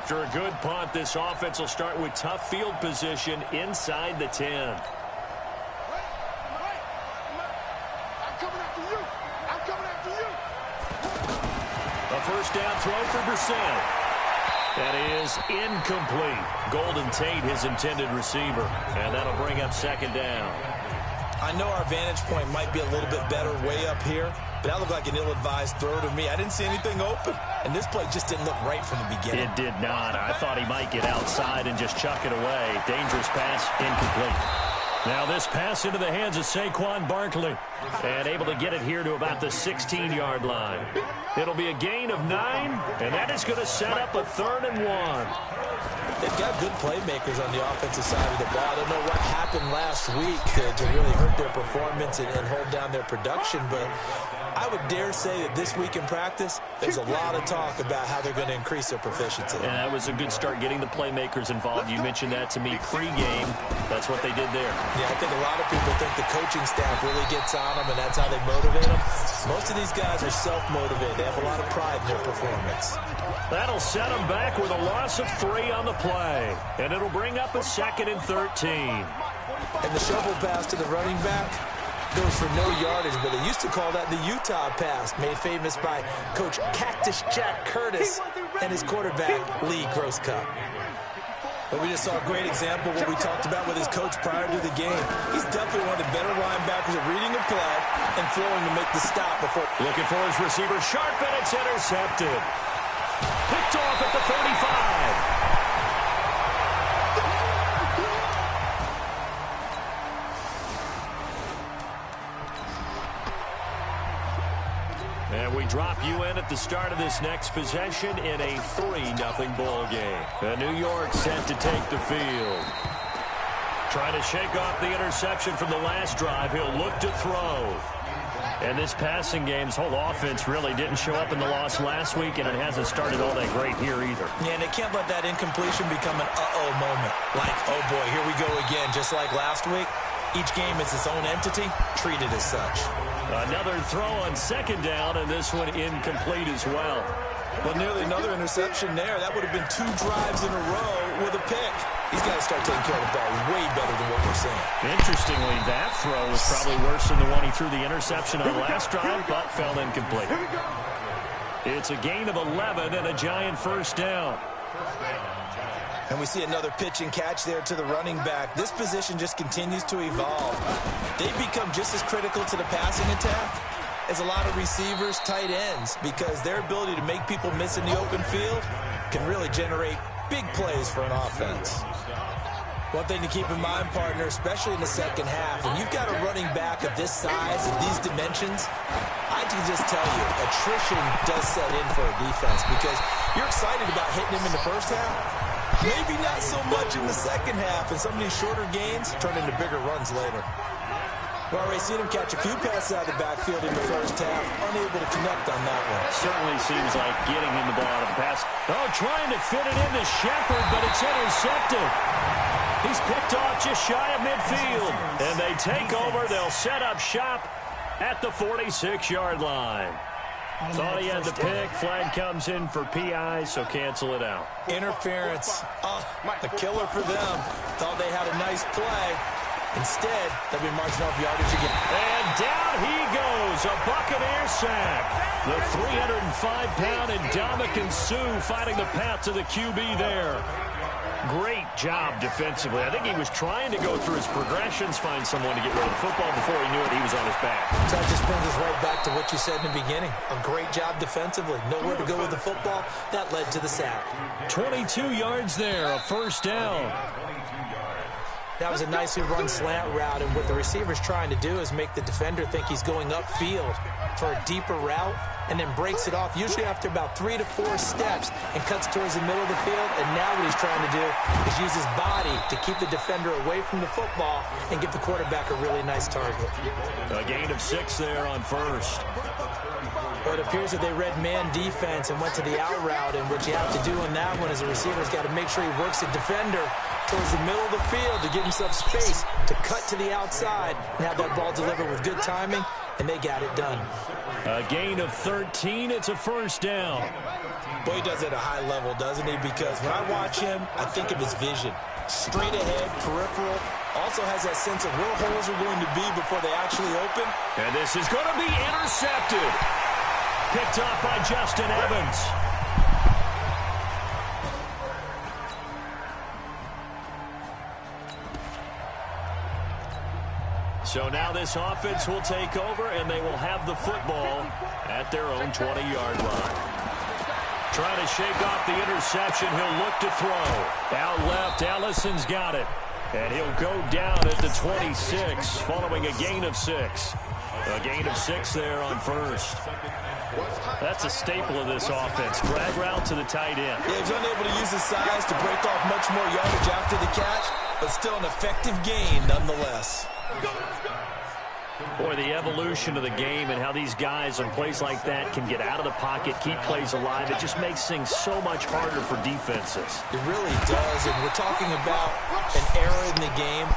After a good punt, this offense will start with tough field position inside the 10. I'm coming after you. I'm coming after you. A first down throw for Brissett. That is incomplete. Golden Tate, his intended receiver. And that'll bring up second down. I know our vantage point might be a little bit better way up here, but that looked like an ill-advised throw to me. I didn't see anything open, and this play just didn't look right from the beginning. It did not. I thought he might get outside and just chuck it away. Dangerous pass, incomplete. Now this pass into the hands of Saquon Barkley. And able to get it here to about the 16-yard line. It'll be a gain of 9, and that is going to set up a 3rd and 1. They've got good playmakers on the offensive side of the ball. I don't know what happened last week to really hurt their performance and hold down their production, but I would dare say that this week in practice, there's a lot of talk about how they're going to increase their proficiency. And that was a good start getting the playmakers involved. You mentioned that to me pregame. That's what they did there. Yeah, I think a lot of people think the coaching staff really gets on them, and that's how they motivate them. Most of these guys are self-motivated. They have a lot of pride in their performance. That'll set them back with a loss of 3 on the play. And it'll bring up a 2nd and 13. And the shovel pass to the running back goes for no yardage, but they used to call that the Utah pass, made famous by Coach Cactus Jack Curtis and his quarterback, Lee Grosscup. But we just saw a great example of what we talked about with his coach prior to the game. He's definitely one of the better linebackers at reading a play and throwing to make the stop before. Looking for his receiver, sharp, and it's intercepted. Picked off at the 35. And we drop you in at the start of this next possession in a 3-0 ball game. New York set to take the field. Trying to shake off the interception from the last drive. He'll look to throw. And this passing game's whole offense really didn't show up in the loss last week, and it hasn't started all that great here either. Yeah, and they can't let that incompletion become an uh-oh moment. Like, oh boy, here we go again, just like last week. Each game is its own entity, treated as such. Another throw on 2nd down, and this one incomplete as well. Well, nearly another interception there. That would have been 2 drives in a row with a pick. He's got to start taking care of the ball way better than what we're seeing. Interestingly, that throw was probably worse than the one he threw the interception on last drive, but fell incomplete. It's a gain of 11 and a giant first down. And we see another pitch and catch there to the running back. This position just continues to evolve. They become just as critical to the passing attack as a lot of receivers, tight ends, because their ability to make people miss in the open field can really generate big plays for an offense. One thing to keep in mind, partner, especially in the second half, when you've got a running back of this size and these dimensions, I can just tell you, attrition does set in for a defense because you're excited about hitting him in the first half. Maybe not so much in the second half, and some of these shorter gains turn into bigger runs later. We've already seen him catch a few passes out of the backfield in the first half, unable to connect on that one. Certainly seems like getting him the ball out of the pass. Oh, trying to fit it into Shepard, but it's intercepted. He's picked off just shy of midfield. And they take over. They'll set up shop at the 46-yard line. Thought he had the pick. Flag comes in for PI, so cancel it out. Interference. A killer for them. Thought they had a nice play. Instead, they'll be marching off yardage again. And down he goes. A Buccaneer sack. The 305-pound Ndamukong Suh fighting the path to the QB there. Great job defensively. I think he was trying to go through his progressions, find someone to get rid of the football. Before he knew it, he was on his back. That just brings us right back to what you said in the beginning. A great job defensively. Nowhere to go with the football. That led to the sack. 22 yards there, a first down. That was a nicely run slant route, and what the receiver's trying to do is make the defender think he's going upfield for a deeper route, and then breaks it off, usually after about 3 to 4 steps, and cuts towards the middle of the field. And now what he's trying to do is use his body to keep the defender away from the football and give the quarterback a really nice target. A gain of 6 there on first. Well, it appears that they read man defense and went to the out route, and what you have to do in that one is the receiver's got to make sure he works the defender towards the middle of the field to give himself space to cut to the outside and have that ball delivered with good timing and they got it done. A gain of 13. It's a first down. Boy, he does it at a high level, doesn't he? Because when I watch him, I think of his vision. Straight ahead, peripheral. Also has that sense of where holes are going to be before they actually open. And this is going to be intercepted. Picked off by Justin Evans. So now this offense will take over, and they will have the football at their own 20-yard line. Trying to shake off the interception. He'll look to throw. Out left, Ellison's got it. And he'll go down at the 26, following a gain of 6. A gain of 6 there on first. That's a staple of this offense. Drag route to the tight end. Yeah, he's unable to use his size to break off much more yardage after the catch, but still an effective gain nonetheless. Boy, the evolution of the game and how these guys on plays like that can get out of the pocket, keep plays alive, it just makes things so much harder for defenses. It really does, and we're talking about an era in the game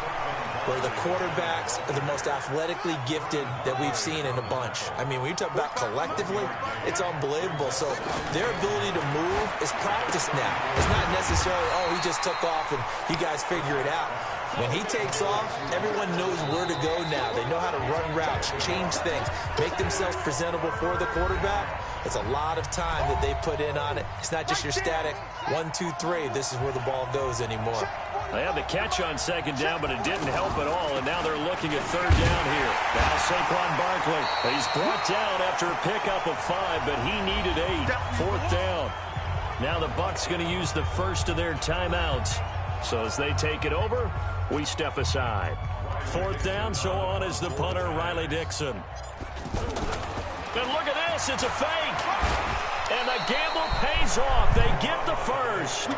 where the quarterbacks are the most athletically gifted that we've seen in a bunch. I mean, when you talk about collectively, it's unbelievable. So their ability to move is practiced now. It's not necessarily, oh, he just took off and you guys figure it out. When he takes off, everyone knows where to go now. They know how to run routes, change things, make themselves presentable for the quarterback. It's a lot of time that they put in on it. It's not just your static 1, 2, 3. This is where the ball goes anymore. They had the catch on second down, but it didn't help at all, and now they're looking at third down here. Now Saquon Barkley. He's brought down after a pickup of 5, but he needed 8. Fourth down. Now the Bucs going to use the first of their timeouts. So as they take it over, we step aside. Fourth down, so on is the punter, Riley Dixon. And look at this, it's a fake. And the gamble pays off. They get the first.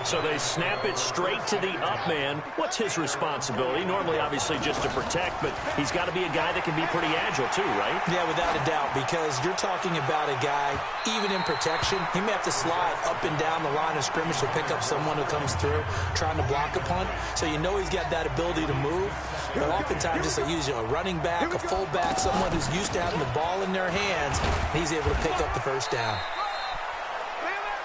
So they snap it straight to the up man. What's his responsibility? Normally, obviously, just to protect, but he's got to be a guy that can be pretty agile too, right? Yeah, without a doubt, because you're talking about a guy, even in protection, he may have to slide up and down the line of scrimmage to pick up someone who comes through trying to block a punt. So you know he's got that ability to move. But oftentimes, just use a running back, a fullback, someone who's used to having the ball in their hands, he's able to pick up the first down.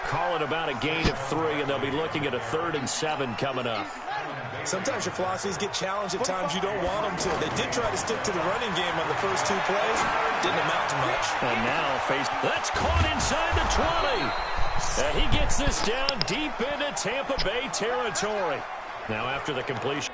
Call it about a gain of 3, and they'll be looking at a 3rd and 7 coming up. Sometimes your philosophies get challenged at times you don't want them to. They did try to stick to the running game on the first 2 plays. Didn't amount to much. And now that's caught inside the 20. And he gets this down deep into Tampa Bay territory. Now after the completion.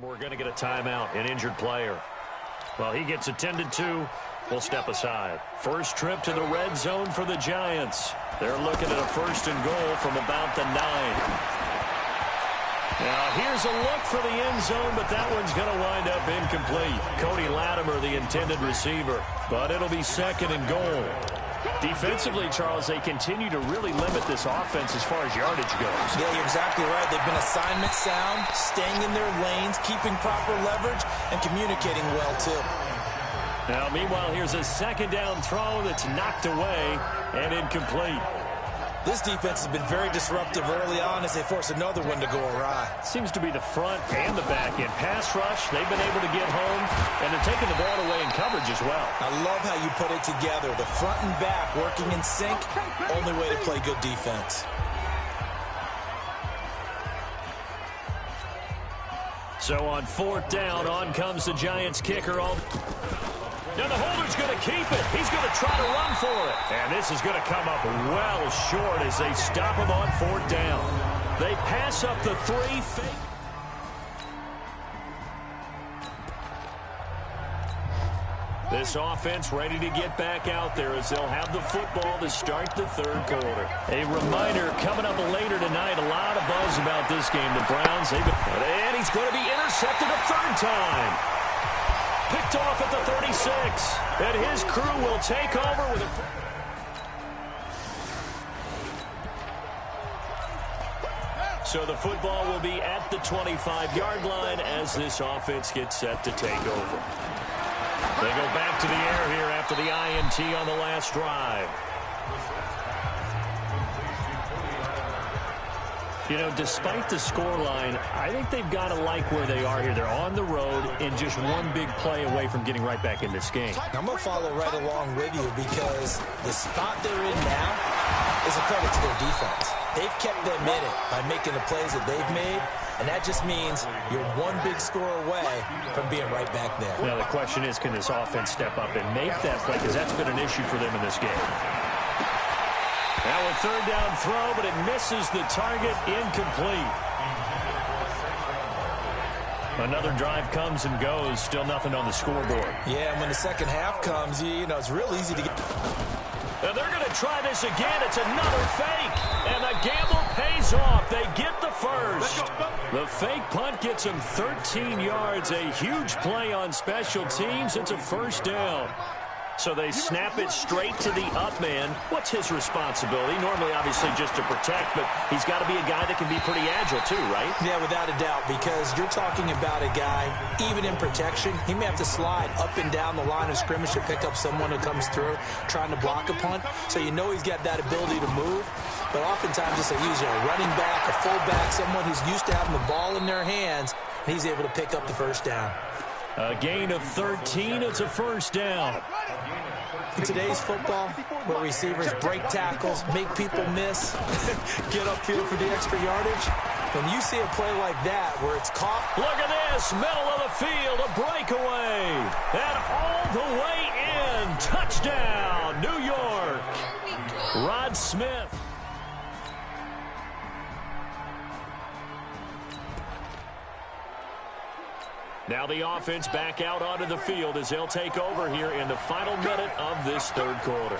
We're going to get a timeout, an injured player. Well, he gets attended to. We'll step aside. First trip to the red zone for the Giants. They're looking at a 1st and goal from about the 9. Now, here's a look for the end zone, but that one's going to wind up incomplete. Cody Latimer, the intended receiver, but it'll be 2nd and goal. Defensively, Charles, they continue to really limit this offense as far as yardage goes. Yeah, you're exactly right. They've been assignment sound, staying in their lanes, keeping proper leverage, and communicating well, too. Now, meanwhile, here's a 2nd down throw that's knocked away and incomplete. This defense has been very disruptive early on as they force another one to go awry. Seems to be the front and the back end. Pass rush, they've been able to get home, and they're taking the ball away in coverage as well. I love how you put it together. The front and back working in sync, only way to play good defense. So on 4th down, on comes the Giants kicker. Now the holder's going to keep it. He's going to try to run for it. And this is going to come up well short as they stop him on 4th down. They pass up the 3. This offense ready to get back out there as they'll have the football to start the third quarter. A reminder, coming up later tonight, a lot of buzz about this game. The Browns, and he's going to be intercepted a third time. Picked off at the 36. And his crew will take over with a... So the football will be at the 25-yard line as this offense gets set to take over. They go back to the air here after the INT on the last drive. You know, despite the scoreline, I think they've got to like where they are here. They're on the road and just one big play away from getting right back in this game. I'm going to follow right along with you because the spot they're in now is a credit to their defense. They've kept them in it by making the plays that they've made, and that just means you're one big score away from being right back there. Now, the question is, can this offense step up and make that play? Because that's been an issue for them in this game. Now a third down throw, but it misses the target, incomplete. Another drive comes and goes, still nothing on the scoreboard. Yeah, and when the second half comes, you know, it's real easy to get... And they're going to try this again. It's another fake. And the gamble pays off. They get the first. The fake punt gets them 13 yards. A huge play on special teams. It's a first down. So they snap it straight to the up man. What's his responsibility? Normally, obviously, just to protect, but he's got to be a guy that can be pretty agile too, right? Yeah, without a doubt, because you're talking about a guy, even in protection, he may have to slide up and down the line of scrimmage to pick up someone who comes through trying to block a punt. So you know he's got that ability to move. But oftentimes, it's usually a running back, a fullback, someone who's used to having the ball in their hands, and he's able to pick up the first down. A gain of 13. It's a first down. In today's football, where receivers break tackles, make people miss, get upfield for the extra yardage, when you see a play like that where it's caught. Look at this, middle of the field, a breakaway, and all the way in. Touchdown, New York. Rod Smith. Now the offense back out onto the field as they'll take over here in the final minute of this third quarter.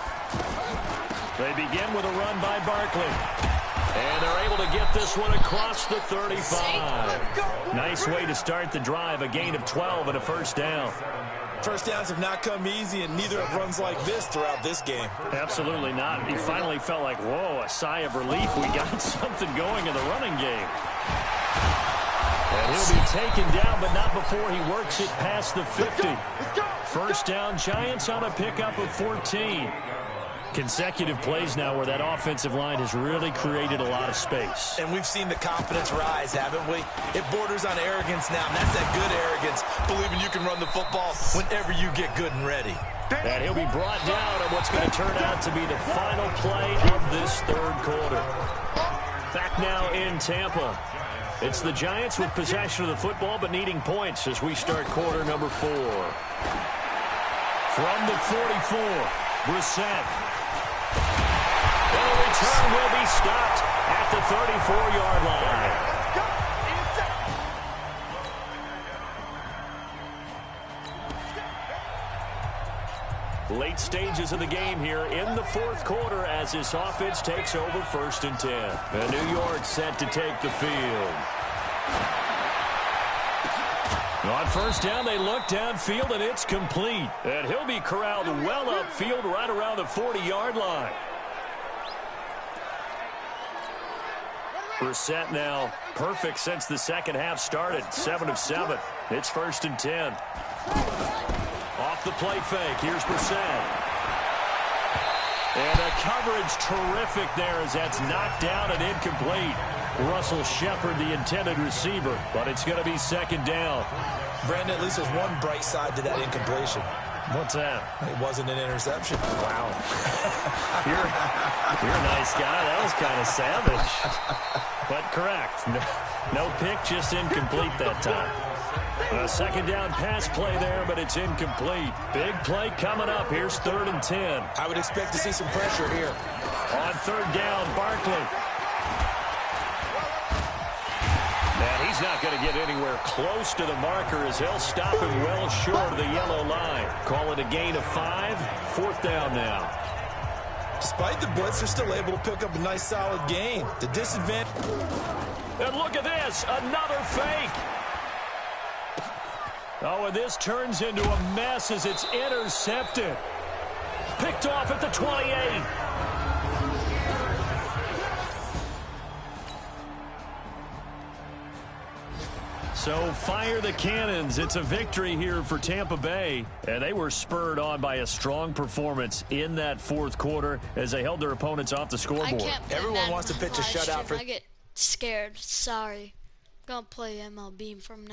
They begin with a run by Barkley. And they're able to get this one across the 35. Nice way to start the drive. A gain of 12 and a first down. First downs have not come easy, and neither have runs like this throughout this game. Absolutely not. He finally felt like, whoa, a sigh of relief. We got something going in the running game. And he'll be taken down, but not before he works it past the 50. First down, Giants on a pickup of 14. Consecutive plays now where that offensive line has really created a lot of space. And we've seen the confidence rise, haven't we? It borders on arrogance now, and that's that good arrogance, believing you can run the football whenever you get good and ready. And he'll be brought down on what's going to turn out to be the final play of this third quarter. Back now in Tampa. It's the Giants with possession of the football, but needing points as we start quarter number 4. From the 44, Brissett. And the return will be stopped at the 34-yard line. Late stages of the game here in the fourth quarter as this offense takes over 1st and 10. And New York set to take the field. On first down, they look downfield, and it's complete. And he'll be corralled well upfield right around the 40-yard line. Brissett now perfect since the second half started. 7 of 7. It's 1st and 10. Off the play fake. Here's Brissett. And a coverage terrific there as that's knocked down and incomplete. Russell Shepard, the intended receiver, but it's going to be 2nd down. Brandon, at least there's one bright side to that incompletion. What's that? It wasn't an interception. Wow. You're a nice guy. That was kind of savage. But correct. No pick, just incomplete that time. A 2nd down pass play there, but it's incomplete. Big play coming up. Here's 3rd and 10. I would expect to see some pressure here. On 3rd down, Barkley. And he He's not going to get anywhere close to the marker as he'll stop him well short of the yellow line. Call it a gain of 5. 4th down now. Despite the blitz, they're still able to pick up a nice solid gain. The disadvantage. And look at this, another fake. Oh, and this turns into a mess as it's intercepted. Picked off at the 28. So fire the cannons. It's a victory here for Tampa Bay. And they were spurred on by a strong performance in that 4th quarter as they held their opponents off the scoreboard. Everyone wants to pitch a shutout for... I get scared. Sorry. I'm going to play MLB from now.